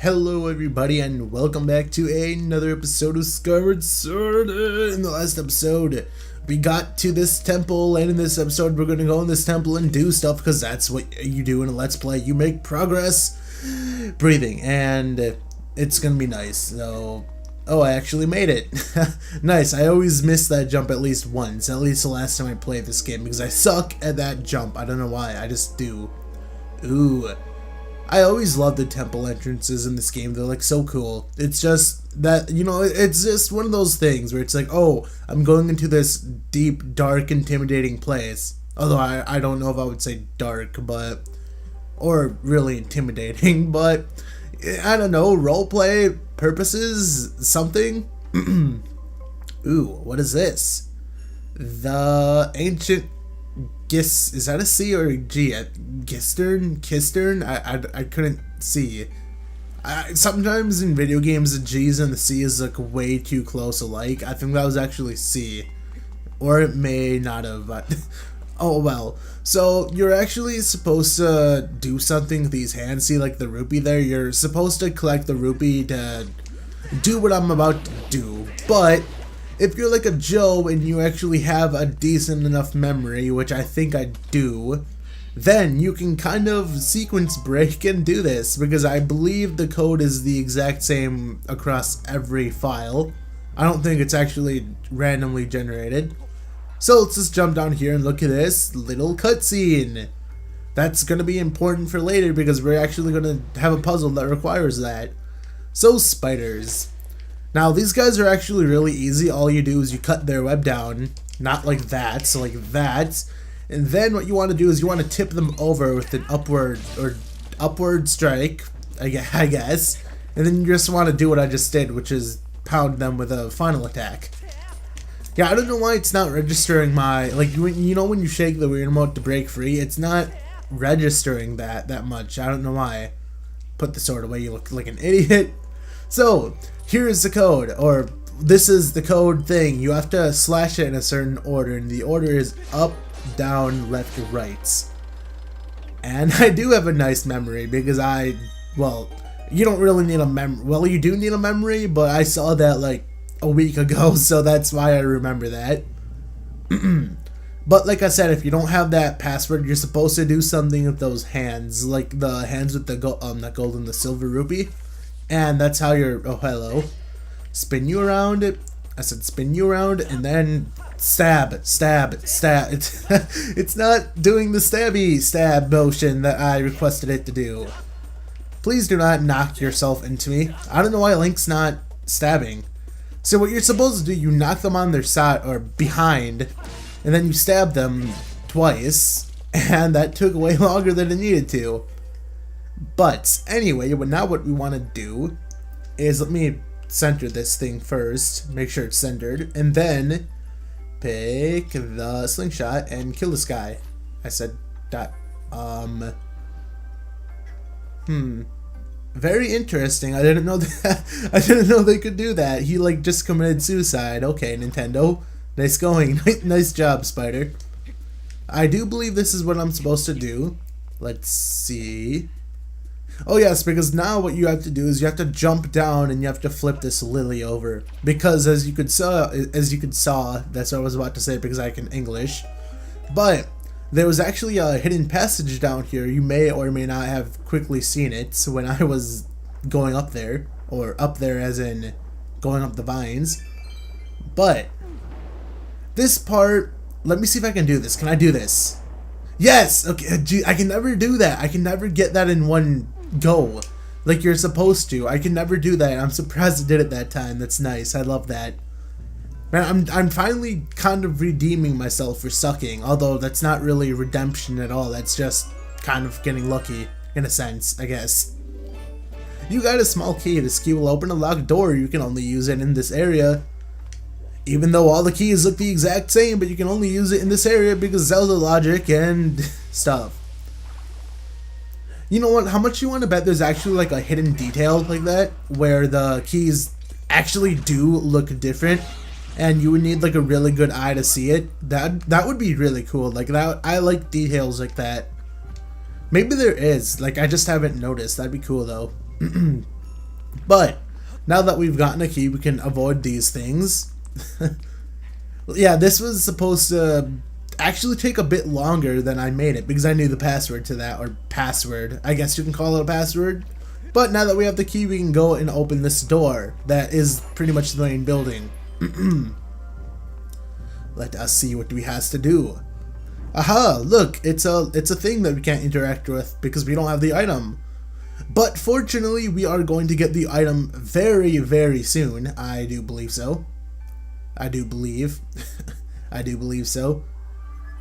Hello everybody and welcome back to another episode of Skyward Sword. In the last episode we got to this temple, and in this episode we're going to go in this temple and do stuff because that's what you do in a let's play. You make progress breathing and it's going to be nice. So, oh, I actually made it. Nice. I always miss that jump at least once, at least the last time I played this game, because I suck at that jump. I don't know why, I just do. Ooh. I always love the temple entrances in this game. They're like so cool. It's just that, you know, it's just one of those things where it's like, oh, I'm going into this deep, dark, intimidating place. Although I don't know if I would say dark, but, or really intimidating, but I don't know, roleplay purposes, something. Ooh, what is this? The ancient is that a C or a G? Kistern? I couldn't see. Sometimes in video games the G's and the C is like way too close alike. I think that was actually C. Or it may not have, but oh well. So you're actually supposed to do something with these hands. See, like the rupee there? You're supposed to collect the rupee to do what I'm about to do. But if you're like a Joe and you actually have a decent enough memory, which I think I do, then you can kind of sequence break and do this, because I believe the code is the exact same across every file. I don't think it's actually randomly generated. So let's just jump down here and look at this little cutscene. That's going to be important for later because we're actually going to have a puzzle that requires that. So spiders. Now these guys are actually really easy. All you do is you cut their web down, not like that, so like that, and then what you want to do is you want to tip them over with an upward strike, I guess, and then you just want to do what I just did, which is pound them with a final attack. Yeah, I don't know why it's not registering my, like, you know when you shake the Wii remote to break free, it's not registering that much. I don't know why. Put the sword away, you look like an idiot. So here's the code, or this is the code thing. You have to slash it in a certain order, and the order is up, down, left, right. And I do have a nice memory because well, you don't really need a memory. Well, you do need a memory, but I saw that like a week ago, so that's why I remember that. But like I said, if you don't have that password, you're supposed to do something with those hands, like the hands with the not gold and the silver rupee. And that's how you're, oh hello, spin you around. I said spin you around and then stab. It's not doing the stab motion that I requested it to do. Please do not knock yourself into me. I don't know why Link's not stabbing. So what you're supposed to do, you knock them on their side or behind, and then you stab them twice, and that took way longer than it needed to. But anyway, now what we want to do is, let me center this thing first, make sure it's centered, and then pick the slingshot and kill this guy. I said that. Very interesting. I didn't know that. I didn't know they could do that. He like just committed suicide. Okay, Nintendo, nice going. Nice job, Spider. I do believe this is what I'm supposed to do. Let's see. Oh yes, because now what you have to do is you have to jump down and you have to flip this lily over. Because as you could saw, that's what I was about to say because I can English. But there was actually a hidden passage down here. You may or may not have quickly seen it when I was going up there, or up there as in going up the vines. But this part, let me see if I can do this. Can I do this? Yes. Okay. Gee, I can never do that. I can never get that in one go like you're supposed to. I can never do that. I'm surprised I did it that time. That's nice. I love that. Man, I'm finally kind of redeeming myself for sucking, although that's not really redemption at all. That's just kind of getting lucky in a sense, I guess. You got a small key. This key will open a locked door. You can only use it in this area. Even though all the keys look the exact same, but you can only use it in this area because Zelda logic and stuff. You know what? How much you want to bet there's actually like a hidden detail like that where the keys actually do look different, and you would need like a really good eye to see it? That would be really cool. Like that, I like details like that. Maybe there is. Like I just haven't noticed. That'd be cool though. But now that we've gotten a key, we can avoid these things. Yeah, this was supposed to actually take a bit longer than I made it because I knew the password to that, or password. I guess you can call it a password. But now that we have the key, we can go and open this door that is pretty much the main building. Let us see what we has to do. Aha, look, it's a thing that we can't interact with because we don't have the item. But fortunately, we are going to get the item very, very soon. I do believe so. I do believe. I do believe so.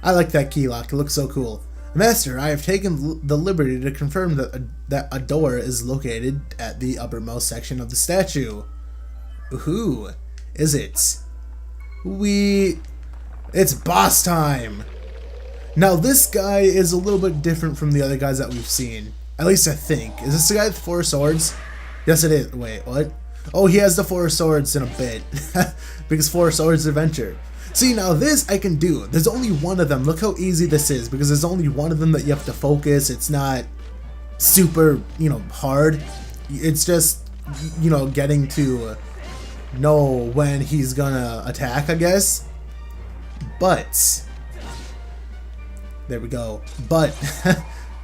I like that key lock. It looks so cool. Master, I have taken the liberty to confirm that a door is located at the uppermost section of the statue. Ooh, is it? It's boss time! Now this guy is a little bit different from the other guys that we've seen. At least I think. Is this the guy with 4 swords? Yes it is. Wait, what? Oh, he has the 4 swords in a bit. Because 4 swords adventure. See, now this I can do. There's only one of them. Look how easy this is, because there's only one of them that you have to focus. It's not super, hard. It's just, getting to know when he's gonna attack, I guess. But there we go. But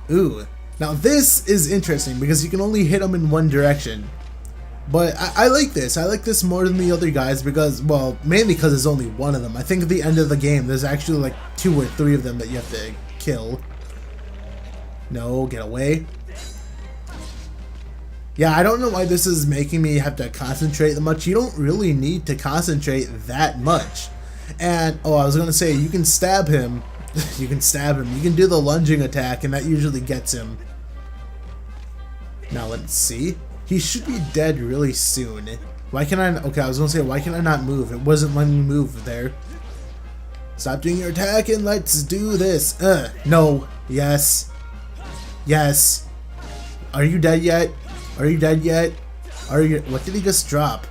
ooh. Now this is interesting because you can only hit him in one direction. But I like this. I like this more than the other guys because, well, mainly because there's only one of them. I think at the end of the game, there's actually like 2 or 3 of them that you have to kill. No, get away. Yeah, I don't know why this is making me have to concentrate that much. You don't really need to concentrate that much. And, oh, I was going to say, you can stab him. You can stab him. You can do the lunging attack, and that usually gets him. Now, let's see. He should be dead really soon. Why can I... Okay, I was going to say, why can I not move? It wasn't letting me move there. Stop doing your attack and let's do this. No. Yes. Yes. Are you dead yet? Are you dead yet? Are you... What did he just drop?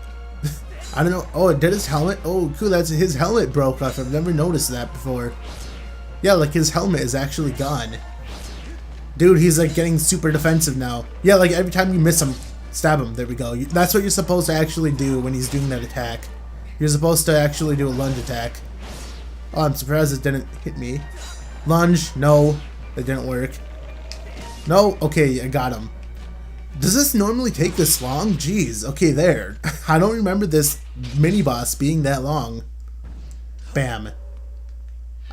I don't know. Oh, did his helmet? Oh, cool. That's his helmet broke off. I've never noticed that before. Yeah, like his helmet is actually gone. Dude, he's like getting super defensive now. Yeah, like every time you miss him, stab him. There we go. That's what you're supposed to actually do when he's doing that attack. You're supposed to actually do a lunge attack. Oh, I'm surprised it didn't hit me. Lunge. No, it didn't work. No. Okay, I got him. Does this normally take this long? Jeez. Okay, there. I don't remember this mini-boss being that long. Bam.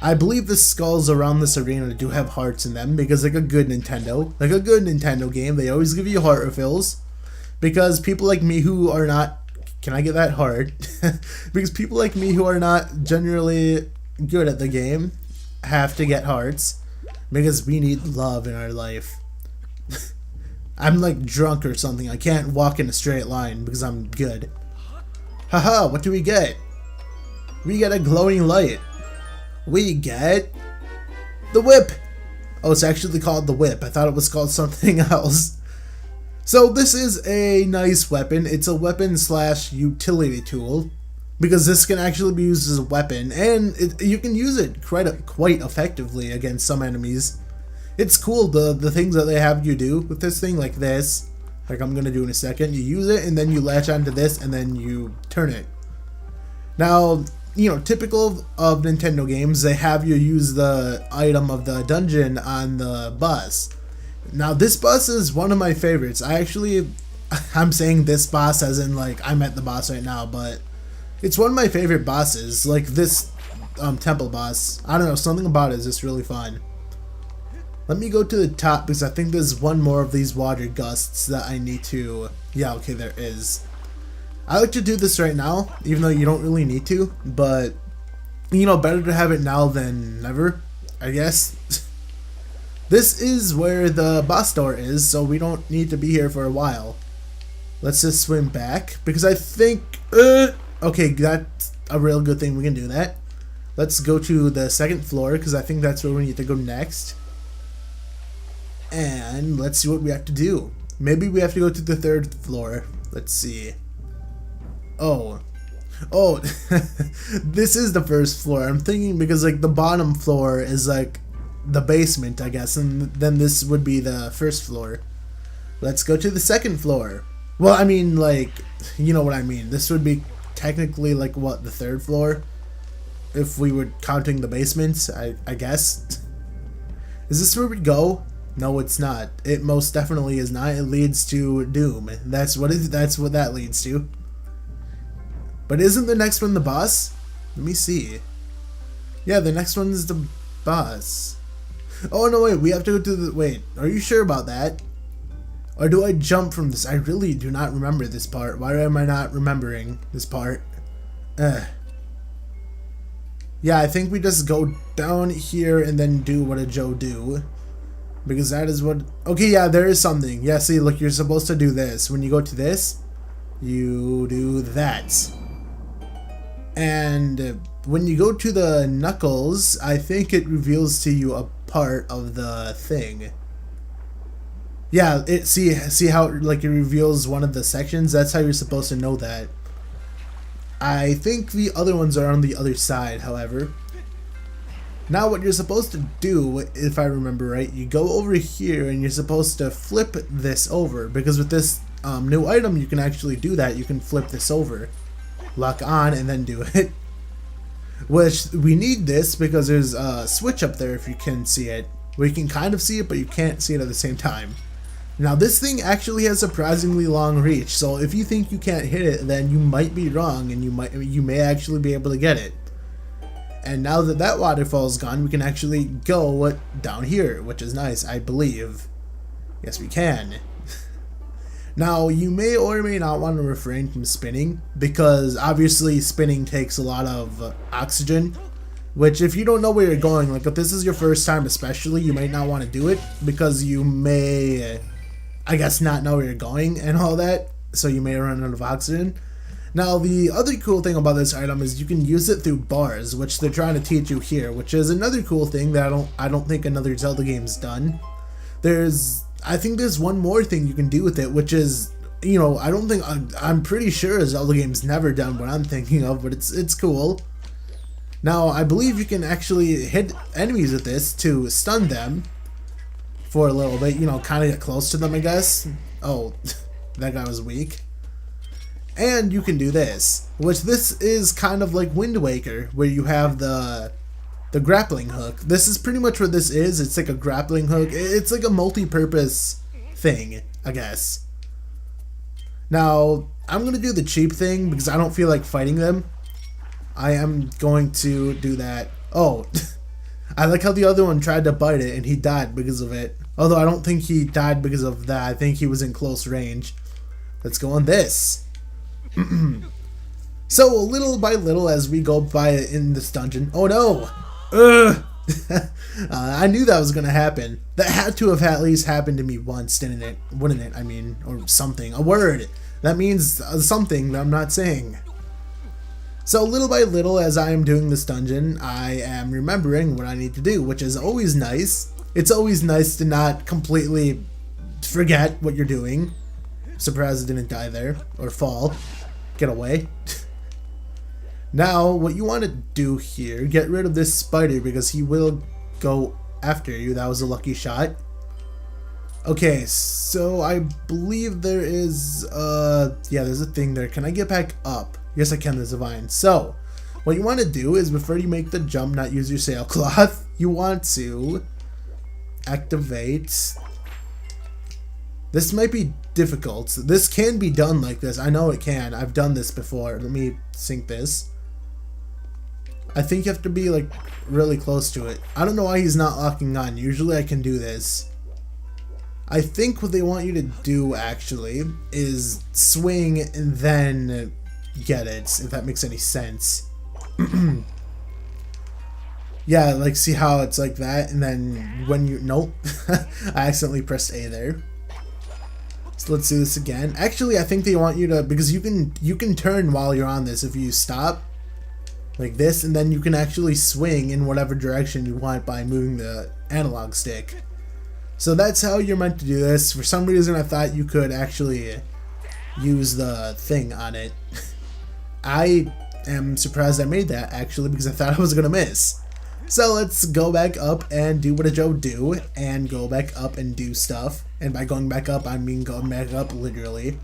I believe the skulls around this arena do have hearts in them because like a good Nintendo game, they always give you heart refills. Because people like me who are not... Can I get that hard? Because people like me who are not generally good at the game have to get hearts. Because we need love in our life. I'm like drunk or something. I can't walk in a straight line because I'm good. Haha, what do we get? We get a glowing light. We get the whip. Oh, it's actually called the whip. I thought it was called something else. So this is a nice weapon. It's a weapon slash utility tool because this can actually be used as a weapon, and you can use it quite effectively against some enemies. It's cool the things that they have you do with this thing, like this, like I'm gonna do in a second. You use it and then you latch onto this and then you turn it. Now, typical of Nintendo games, they have you use the item of the dungeon on the boss. Now this boss is one of my favorites. I'm saying this boss as in like I'm at the boss right now, but it's one of my favorite bosses. Like this temple boss. I don't know, something about it is just really fun. Let me go to the top because I think there's one more of these water gusts that I need to... Yeah, okay, there is. I like to do this right now, even though you don't really need to, but, better to have it now than never, I guess. This is where the boss door is, so we don't need to be here for a while. Let's just swim back, because I think... okay, that's a real good thing we can do that. Let's go to the second floor, because I think that's where we need to go next. And let's see what we have to do. Maybe we have to go to the third floor. Let's see. Oh, this is the first floor. I'm thinking because like the bottom floor is like the basement, I guess, and then this would be the first floor. Let's go to the second floor. Well, I mean, like, you know what I mean. This would be technically, like, what, the 3rd floor? If we were counting the basements, I guess. Is this where we go? No, it's not. It most definitely is not. It leads to Doom. That's what that leads to. But isn't the next one the boss? Let me see. Yeah, the next one is the boss. Oh, no, wait. We have to go to the... Wait, are you sure about that? Or do I jump from this? I really do not remember this part. Why am I not remembering this part? Yeah, I think we just go down here and then do what a Joe do. Because that is what... Okay, yeah, there is something. Yeah, see, look, you're supposed to do this. When you go to this, you do that. And when you go to the knuckles, I think it reveals to you a part of the thing. Yeah, see how like it reveals one of the sections? That's how you're supposed to know that. I think the other ones are on the other side, however. Now what you're supposed to do, if I remember right, you go over here and you're supposed to flip this over, because with this new item you can actually do that. You can flip this over, lock on, and then do it. Which we need this because there's a switch up there, if you can see it, where you can kind of see it but you can't see it at the same time. Now this thing actually has surprisingly long reach, so if you think you can't hit it, then you might be wrong and you may actually be able to get it. And now that that waterfall is gone, we can actually go down here, which is nice, I believe. Yes, we can. Now, you may or may not want to refrain from spinning, because obviously spinning takes a lot of oxygen, which if you don't know where you're going, like if this is your first time especially, you might not want to do it, because you may, I guess, not know where you're going and all that, so you may run out of oxygen. Now, the other cool thing about this item is you can use it through bars, which they're trying to teach you here, which is another cool thing that I don't think another Zelda game's done. I think there's one more thing you can do with it, which is, you know, I'm pretty sure a Zelda game's never done what I'm thinking of, but it's cool. Now, I believe you can actually hit enemies with this to stun them for a little bit, you know, kind of get close to them, I guess. Oh, that guy was weak. And you can do this, which this is kind of like Wind Waker, where you have the grappling hook. This is pretty much what this is. It's like a grappling hook. It's like a multi-purpose thing, I guess. Now, I'm going to do the cheap thing because I don't feel like fighting them. I am going to do that. Oh, I like how the other one tried to bite it and he died because of it. Although I don't think he died because of that. I think he was in close range. Let's go on this. So little by little as we go by in this dungeon. Oh no! I knew that was gonna happen. That had to have at least happened to me once, didn't it? Wouldn't it? I mean, or something. A word. That means something that I'm not saying. So little by little as I am doing this dungeon, I am remembering what I need to do, which is always nice. It's always nice to not completely forget what you're doing. Surprised I didn't die there, or fall. Get away. Now, what you want to do here, get rid of this spider because he will go after you. That was a lucky shot. Okay, so I believe there is, yeah, there's a thing there. Can I get back up? Yes, I can. There's a vine. So, what you want to do is before you make the jump, not use your sailcloth, you want to activate. This might be difficult. This can be done like this. I know it can. I've done this before. Let me sync this. I think you have to be like really close to it. I don't know why he's not locking on. Usually I can do this. I think what they want you to do actually is swing and then get it, if that makes any sense. Yeah, like see how it's like that, and then when you, nope. I accidentally pressed A there. So let's do this again. Actually, I think they want you to, because you can turn while you're on this if you stop like this, and then you can actually swing in whatever direction you want by moving the analog stick. So that's how you're meant to do this. For some reason I thought you could actually use the thing on it. I am surprised I made that actually because I thought I was gonna miss. So let's go back up and do what a Joe do and go back up and do stuff. And by going back up, I mean going back up literally.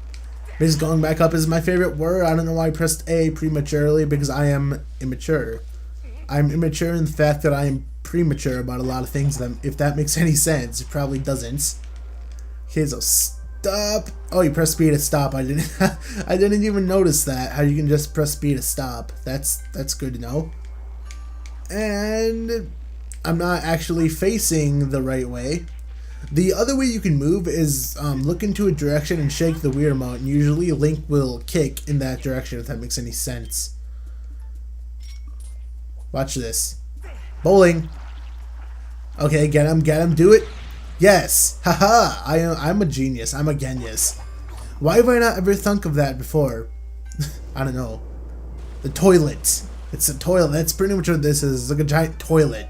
Because going back up is my favorite word. I don't know why I pressed A prematurely, because I am immature. I'm immature in the fact that I am premature about a lot of things. If that makes any sense, it probably doesn't. Okay, so stop. Oh, you press B to stop. I didn't. I didn't even notice that. How you can just press B to stop. That's good to know. And I'm not actually facing the right way. The other way you can move is look into a direction and shake the Wii remote, and usually Link will kick in that direction, if that makes any sense. Watch this. Bowling. Okay, get him, do it. Yes, haha, I'm a genius, I'm a genius. Why have I not ever thunk of that before? I don't know. The toilet. It's a toilet, that's pretty much what this is. It's like a giant toilet.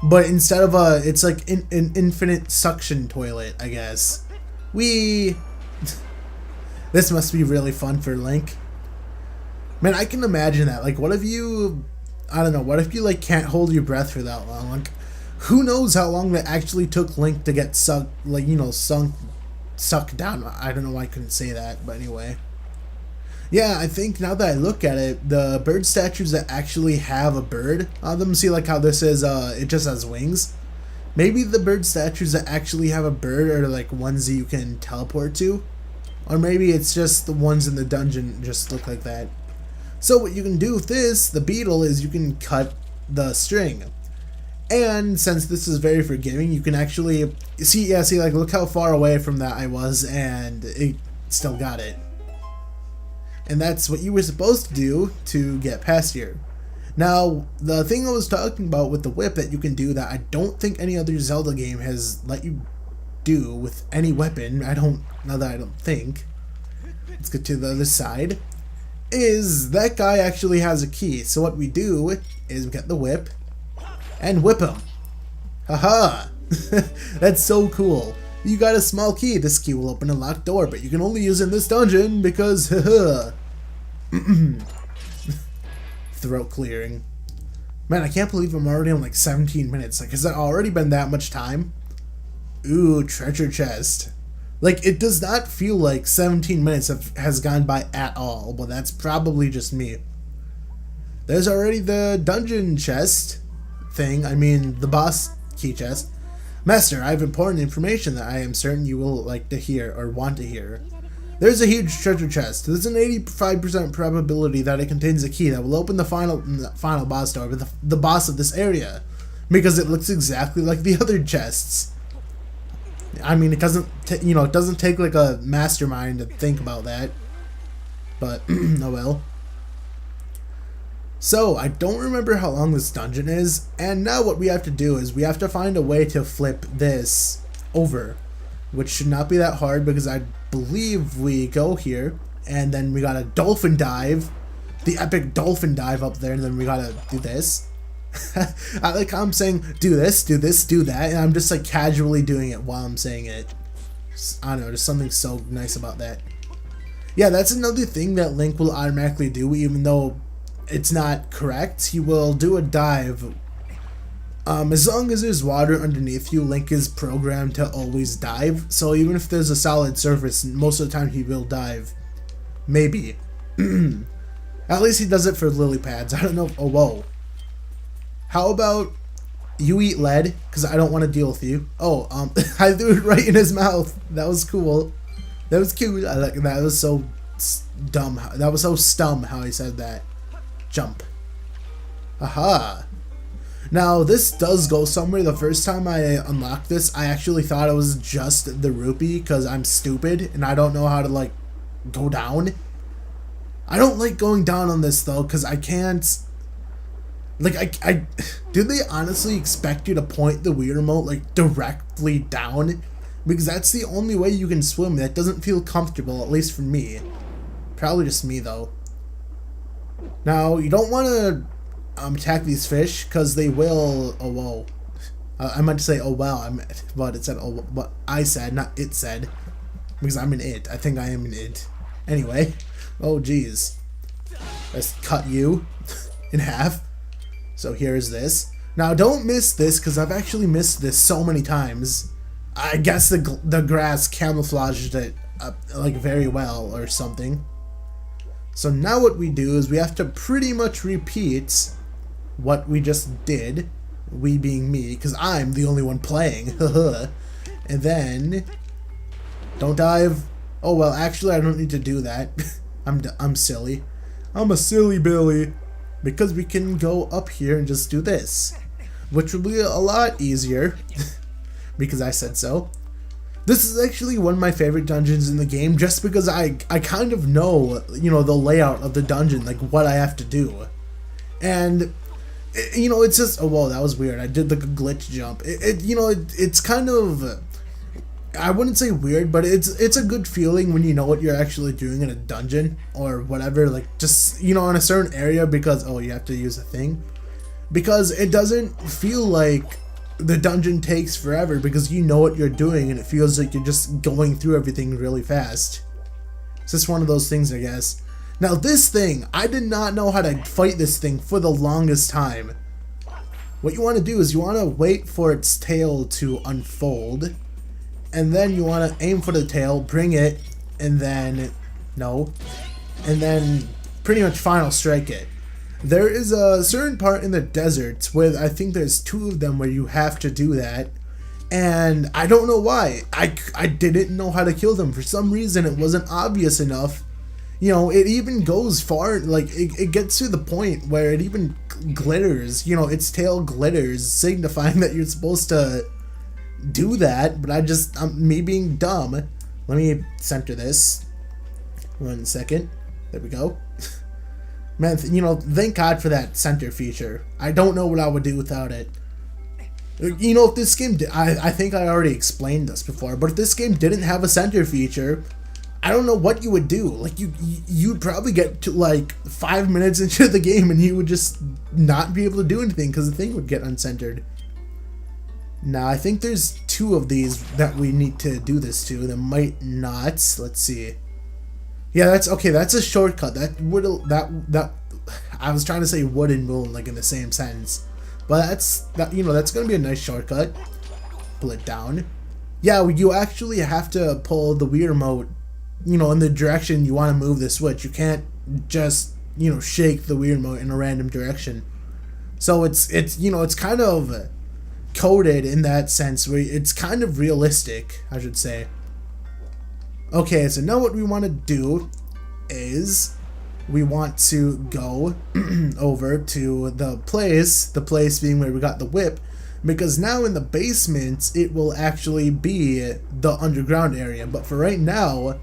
But instead of it's like an infinite suction toilet, I guess. This must be really fun for Link. Man, I can imagine that. Like, what if you, I don't know, what if you like can't hold your breath for that long? Like, who knows how long that actually took Link to get sucked, like, you know, sucked down. I don't know why I couldn't say that, but anyway. Yeah, I think now that I look at it, the bird statues that actually have a bird on them, see like how this is, it just has wings? Maybe the bird statues that actually have a bird are like ones that you can teleport to? Or maybe it's just the ones in the dungeon just look like that. So what you can do with this, the beetle, is you can cut the string. And since this is very forgiving, you can actually, see, like look how far away from that I was, and it still got it. And that's what you were supposed to do to get past here. Now, the thing I was talking about with the whip that you can do that I don't think any other Zelda game has let you do with any weapon, I don't think. Let's get to the other side. Is that guy actually has a key. So what we do is we get the whip and whip him. Haha! That's so cool. You got a small key. This key will open a locked door, but you can only use it in this dungeon because, haha. Throat clearing. Man, I can't believe I'm already on like 17 minutes. Like, has that already been that much time? Ooh, treasure chest. Like, it does not feel like 17 minutes has gone by at all, but that's probably just me. There's already the dungeon chest thing. I mean, the boss key chest. Master, I have important information that I am certain you will like to hear or want to hear. There's a huge treasure chest. There's an 85% probability that it contains a key that will open the final boss door, but the boss of this area, because it looks exactly like the other chests. I mean, it doesn't, it doesn't take like a mastermind to think about that, but oh well. So, I don't remember how long this dungeon is, and now what we have to do is we have to find a way to flip this over, which should not be that hard because I believe we go here, and then we gotta dolphin dive, the epic dolphin dive up there, and then we gotta do this. I like how I'm saying, do this, do that, and I'm just like casually doing it while I'm saying it. I don't know, there's something so nice about that. Yeah, that's another thing that Link will automatically do, even though it's not correct. He will do a dive. As long as there's water underneath you, Link is programmed to always dive. So even if there's a solid surface, most of the time he will dive. Maybe. At least he does it for lily pads. I don't know. Oh, whoa. How about you eat lead? Because I don't want to deal with you. Oh, I threw it right in his mouth. That was cool. That was cute. I like that. Was so dumb. That was so stum how he said that. Jump. Aha. Now, this does go somewhere. The first time I unlocked this, I actually thought it was just the rupee because I'm stupid and I don't know how to, like, go down. I don't like going down on this, though, because I can't... Like, do they honestly expect you to point the Wii remote, like, directly down? Because that's the only way you can swim. That doesn't feel comfortable, at least for me. Probably just me, though. Now, you don't want to attack these fish, because they will... Oh, whoa. I meant to say, oh, well, but it said, oh, but I said, not it said. Because I'm an it. I think I am an it. Anyway. Oh, geez. Let's cut you in half. So here's this. Now, don't miss this, because I've actually missed this so many times. I guess the grass camouflaged it like very well or something. So now what we do is we have to pretty much repeat what we just did, we being me, because I'm the only one playing. And then don't dive. Oh well, actually I don't need to do that. I'm silly. I'm a silly Billy, because we can go up here and just do this, which will be a lot easier because I said so. This is actually one of my favorite dungeons in the game, just because I kind of know, you know, the layout of the dungeon, like what I have to do. And, you know, it's just, oh, whoa, that was weird. I did like a glitch jump. It's kind of, I wouldn't say weird, but it's a good feeling when you know what you're actually doing in a dungeon or whatever, like just, you know, in a certain area, because, oh, you have to use a thing. Because it doesn't feel like the dungeon takes forever, because you know what you're doing and it feels like you're just going through everything really fast. It's just one of those things, I guess. Now this thing, I did not know how to fight this thing for the longest time. What you want to do is you want to wait for its tail to unfold, and then you want to aim for the tail, bring it, and then and then pretty much final strike it. There is a certain part in the desert where I think there's 2 of them where you have to do that, and I don't know why. I didn't know how to kill them. For some reason it wasn't obvious enough. You know, it even goes far, like it gets to the point where it even glitters, you know, its tail glitters, signifying that you're supposed to do that, but I'm me being dumb. Let me center this. 1 second. There we go. Man, you know, thank God for that center feature. I don't know what I would do without it. You know, if this game I think I already explained this before, but if this game didn't have a center feature, I don't know what you would do. Like, you'd probably get to like 5 minutes into the game and you would just not be able to do anything because the thing would get uncentered. Now, I think there's 2 of these that we need to do this to. There might not. Let's see. Yeah, that's okay. That's a shortcut. That I was trying to say wood and moon like in the same sentence, but you know, that's gonna be a nice shortcut. Pull it down. Yeah, you actually have to pull the Wii remote, you know, in the direction you want to move the switch. You can't just, you know, shake the Wii remote in a random direction. So it's you know, it's kind of coded in that sense where it's kind of realistic, I should say. Okay, so now what we want to do is we want to go over to the place being where we got the whip, because now in the basement it will actually be the underground area. But for right now,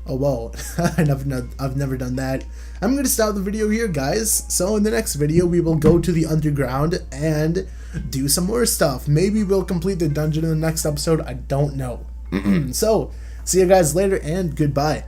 oh whoa, I've never done that. I'm going to stop the video here, guys. So in the next video we will go to the underground and do some more stuff. Maybe we'll complete the dungeon in the next episode, I don't know. So see you guys later and goodbye.